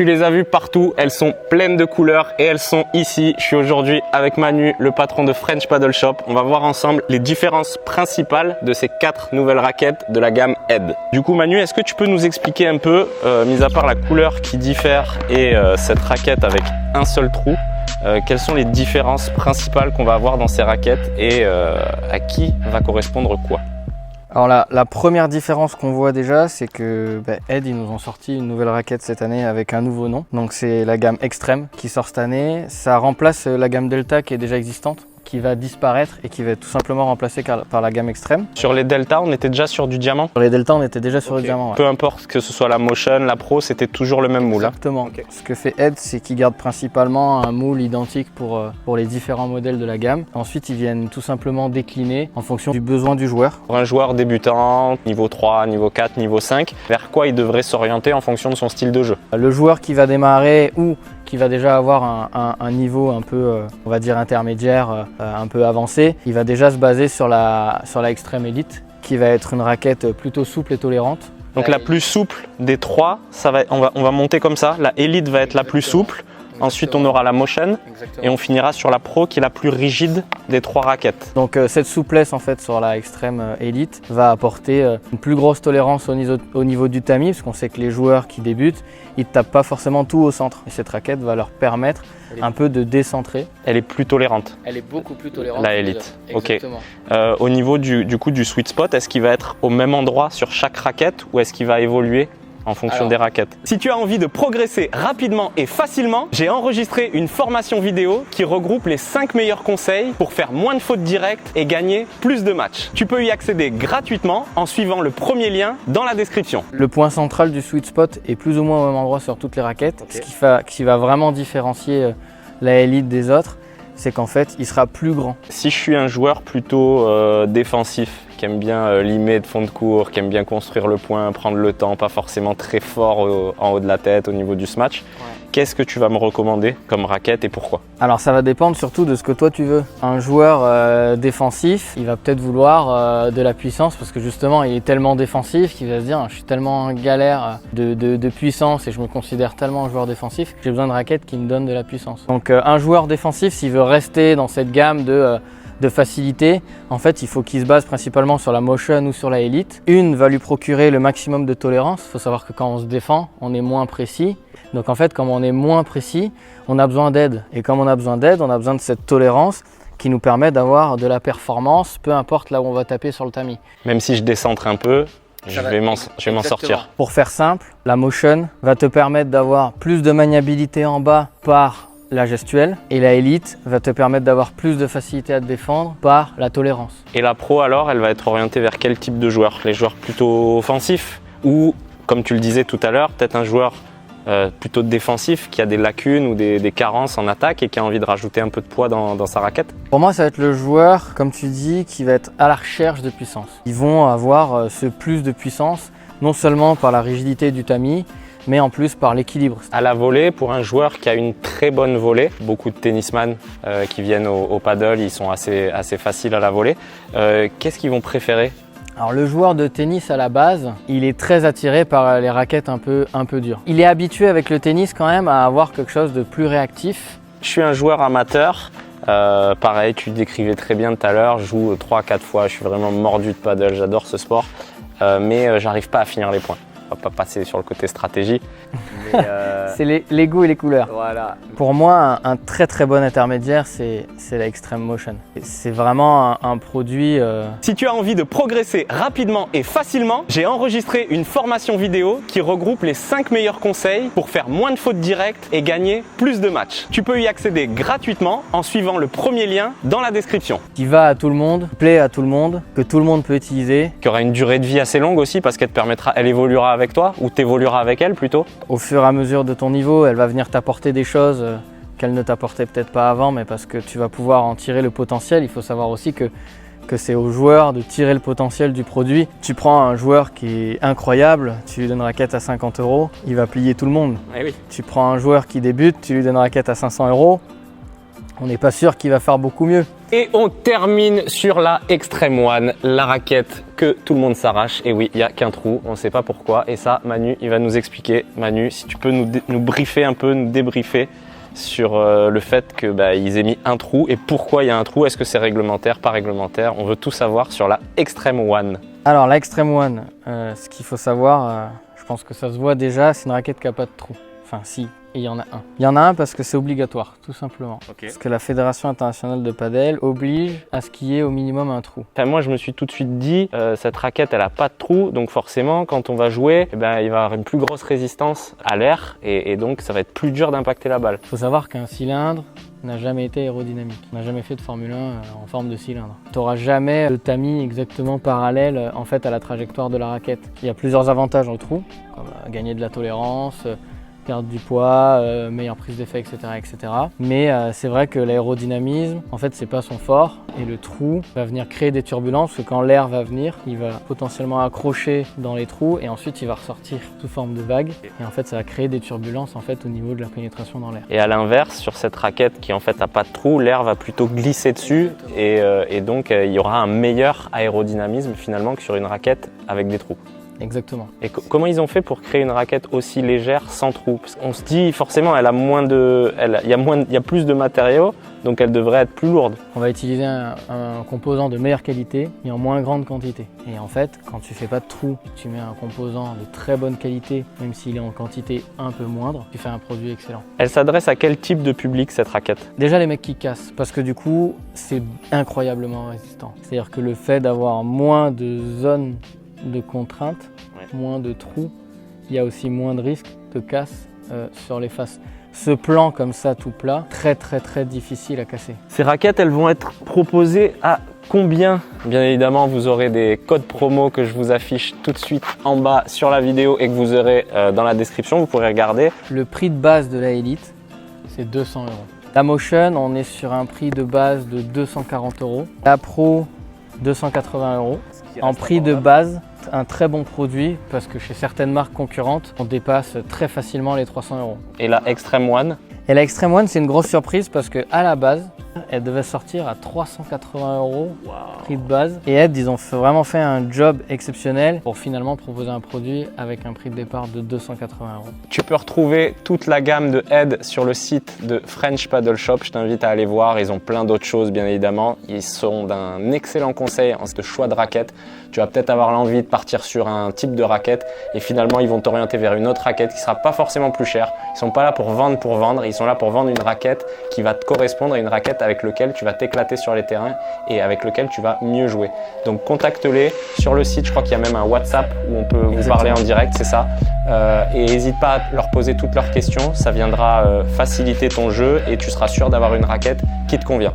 Tu les as vues partout, elles sont pleines de couleurs et elles sont ici. Je suis aujourd'hui avec Manu, le patron de French Paddle Shop. On va voir ensemble les différences principales de ces 4 nouvelles raquettes de la gamme Ed. Du coup Manu, est-ce que tu peux nous expliquer un peu, mis à part la couleur qui diffère et cette raquette avec un seul trou, quelles sont les différences principales qu'on va avoir dans ces raquettes et à qui va correspondre quoi? Alors la première différence qu'on voit déjà, c'est que Ed, ils nous ont sorti une nouvelle raquette cette année avec un nouveau nom. Donc c'est la gamme Extreme qui sort cette année. Ça remplace la gamme Delta qui est déjà existante, qui va disparaître et qui va être tout simplement remplacée par la gamme Extreme. Sur les Delta, on était déjà sur du diamant? Sur les Delta, on était déjà sur le diamant. Ouais. Peu importe que ce soit la Motion, la Pro, c'était toujours le même moule. Exactement. Okay. Ce que fait Ed, c'est qu'ils gardent principalement un moule identique pour les différents modèles de la gamme. Ensuite, ils viennent tout simplement décliner en fonction du besoin du joueur. Pour un joueur débutant, niveau 3, niveau 4, niveau 5, vers quoi il devrait s'orienter en fonction de son style de jeu? Le joueur qui va démarrer ou qui va déjà avoir un niveau un peu, on va dire intermédiaire, un peu avancé, il va déjà se baser sur la Extreme Elite, qui va être une raquette plutôt souple et tolérante. Donc la plus souple des 3, on va monter comme ça. La Elite va être la plus souple. Ensuite, on aura la Motion. Exactement. Et on finira sur la Pro qui est la plus rigide des 3 raquettes. Donc cette souplesse en fait sur la Extreme Elite va apporter une plus grosse tolérance au niveau du tamis, parce qu'on sait que les joueurs qui débutent, ils ne tapent pas forcément tout au centre. Et cette raquette va leur permettre un peu de décentrer. Elle est plus tolérante. Elle est beaucoup plus tolérante. La Elite. Ok. Au niveau du sweet spot, est-ce qu'il va être au même endroit sur chaque raquette ou est-ce qu'il va évoluer en fonction des raquettes? Si tu as envie de progresser rapidement et facilement, j'ai enregistré une formation vidéo qui regroupe les 5 meilleurs conseils pour faire moins de fautes directes et gagner plus de matchs. Tu peux y accéder gratuitement en suivant le premier lien dans la description. Le point central du sweet spot est plus ou moins au même endroit sur toutes les raquettes. Okay. Ce qui va vraiment différencier la Elite des autres, c'est qu'en fait, il sera plus grand. Si je suis un joueur plutôt défensif, qui aime bien limer de fond de cours, qui aime bien construire le point, prendre le temps, pas forcément très fort en haut de la tête au niveau du smash, qu'est-ce que tu vas me recommander comme raquette et pourquoi? Alors ça va dépendre surtout de ce que toi tu veux. Un joueur défensif, il va peut-être vouloir de la puissance parce que justement il est tellement défensif qu'il va se dire je suis tellement en galère de puissance et je me considère tellement un joueur défensif que j'ai besoin de raquettes qui me donnent de la puissance. Donc un joueur défensif, s'il veut rester dans cette gamme de facilité, en fait il faut qu'il se base principalement sur la Motion ou sur la Elite. Une va lui procurer le maximum de tolérance. Il faut savoir que quand on se défend, on est moins précis. Donc en fait, comme on est moins précis, on a besoin d'aide. Et comme on a besoin d'aide, on a besoin de cette tolérance qui nous permet d'avoir de la performance, peu importe là où on va taper sur le tamis. Même si je décentre un peu, je vais m'en sortir. Pour faire simple, la Motion va te permettre d'avoir plus de maniabilité en bas par la gestuelle et la Elite va te permettre d'avoir plus de facilité à te défendre par la tolérance. Et la Pro alors, elle va être orientée vers quel type de joueur? Les joueurs plutôt offensifs ou, comme tu le disais tout à l'heure, peut-être un joueur plutôt défensif qui a des lacunes ou des carences en attaque et qui a envie de rajouter un peu de poids dans sa raquette? Pour moi, ça va être le joueur, comme tu dis, qui va être à la recherche de puissance. Ils vont avoir ce plus de puissance, non seulement par la rigidité du tamis, mais en plus par l'équilibre. À la volée, pour un joueur qui a une très bonne volée, beaucoup de tennisman qui viennent au paddle, ils sont assez faciles à la volée. Qu'est-ce qu'ils vont préférer? Alors le joueur de tennis à la base, il est très attiré par les raquettes un peu dures. Il est habitué avec le tennis quand même à avoir quelque chose de plus réactif. Je suis un joueur amateur. Pareil, tu décrivais très bien tout à l'heure, je joue 3-4 fois, je suis vraiment mordu de paddle, j'adore ce sport, mais j'arrive pas à finir les points. On va pas passer sur le côté stratégie. C'est les goûts et les couleurs. Voilà. Pour moi, un très très bon intermédiaire, c'est la Extreme Motion. C'est vraiment un produit... Si tu as envie de progresser rapidement et facilement, j'ai enregistré une formation vidéo qui regroupe les 5 meilleurs conseils pour faire moins de fautes directes et gagner plus de matchs. Tu peux y accéder gratuitement en suivant le premier lien dans la description. Qui va à tout le monde, plaît à tout le monde, que tout le monde peut utiliser. Qui aura une durée de vie assez longue aussi parce qu'elle te permettra, elle évoluera avec toi ou t'évolueras avec elle plutôt. Au fur et à mesure de ton niveau, elle va venir t'apporter des choses qu'elle ne t'apportait peut-être pas avant, mais parce que tu vas pouvoir en tirer le potentiel. Il faut savoir aussi que c'est au joueur de tirer le potentiel du produit. Tu prends un joueur qui est incroyable, tu lui donnes une raquette à 50 €, il va plier tout le monde. Eh oui. Tu prends un joueur qui débute, tu lui donnes une raquette à 500 €, on n'est pas sûr qu'il va faire beaucoup mieux. Et on termine sur la Extreme One, la raquette que tout le monde s'arrache. Et oui, il n'y a qu'un trou, on ne sait pas pourquoi. Et ça, Manu, il va nous expliquer. Manu, si tu peux nous briefer un peu, nous débriefer sur le fait qu'ils aient mis un trou et pourquoi il y a un trou. Est-ce que c'est réglementaire, pas réglementaire? On veut tout savoir sur la Extreme One. Alors la Extreme One, ce qu'il faut savoir, je pense que ça se voit déjà, c'est une raquette qui n'a pas de trou. Enfin si, et il y en a un. Il y en a un parce que c'est obligatoire, tout simplement. Okay. Parce que la Fédération internationale de padel oblige à ce qu'il y ait au minimum un trou. Enfin, moi, je me suis tout de suite dit, cette raquette, elle n'a pas de trou, donc forcément, quand on va jouer, il va y avoir une plus grosse résistance à l'air, et donc ça va être plus dur d'impacter la balle. Il faut savoir qu'un cylindre n'a jamais été aérodynamique. On n'a jamais fait de Formule 1 en forme de cylindre. Tu n'auras jamais de tamis exactement parallèle en fait à la trajectoire de la raquette. Il y a plusieurs avantages au trou, comme gagner de la tolérance, perdre du poids, meilleure prise d'effet, etc., etc. Mais c'est vrai que l'aérodynamisme, en fait, c'est pas son fort. Et le trou va venir créer des turbulences, parce que quand l'air va venir, il va potentiellement accrocher dans les trous et ensuite il va ressortir sous forme de vague. Et en fait, ça va créer des turbulences en fait, au niveau de la pénétration dans l'air. Et à l'inverse, sur cette raquette qui en fait n'a pas de trou, l'air va plutôt glisser dessus et donc il y aura un meilleur aérodynamisme finalement que sur une raquette avec des trous. Exactement. Et comment ils ont fait pour créer une raquette aussi légère sans trou? Parce qu'on se dit forcément elle a il y a plus de matériaux, donc elle devrait être plus lourde. On va utiliser un composant de meilleure qualité et en moins grande quantité. Et en fait, quand tu fais pas de trou, tu mets un composant de très bonne qualité, même s'il est en quantité un peu moindre, tu fais un produit excellent. Elle s'adresse à quel type de public cette raquette? Déjà les mecs qui cassent, parce que du coup, c'est incroyablement résistant. C'est-à-dire que le fait d'avoir moins de zones de contraintes, moins de trous, il y a aussi moins de risques de casse sur les faces. Ce plan comme ça tout plat, très difficile à casser. Ces raquettes, elles vont être proposées à combien? Bien évidemment, vous aurez des codes promo que je vous affiche tout de suite en bas sur la vidéo et que vous aurez dans la description, vous pourrez regarder. Le prix de base de la Elite, c'est 200 €. La Motion, on est sur un prix de base de 240 €. La Pro, 280 €. En prix de base, un très bon produit parce que chez certaines marques concurrentes, on dépasse très facilement les 300 €. Et la Extreme One? Et la Extreme One, c'est une grosse surprise parce qu'à la base, elle devait sortir à 380 €, prix de base. Et Ed, ils ont vraiment fait un job exceptionnel pour finalement proposer un produit avec un prix de départ de 280 €. Tu peux retrouver toute la gamme de Ed sur le site de French Paddle Shop. Je t'invite à aller voir. Ils ont plein d'autres choses, bien évidemment. Ils sont d'un excellent conseil en ce choix de raquette. Tu vas peut-être avoir l'envie de partir sur un type de raquette et finalement, ils vont t'orienter vers une autre raquette qui ne sera pas forcément plus chère. Ils ne sont pas là pour vendre. Ils sont là pour vendre une raquette qui va te correspondre à une raquette avec laquelle tu vas t'éclater sur les terrains et avec laquelle tu vas mieux jouer. Donc contacte-les sur le site. Je crois qu'il y a même un WhatsApp où on peut vous parler en direct, c'est ça. Et n'hésite pas à leur poser toutes leurs questions. Ça viendra faciliter ton jeu et tu seras sûr d'avoir une raquette qui te convient.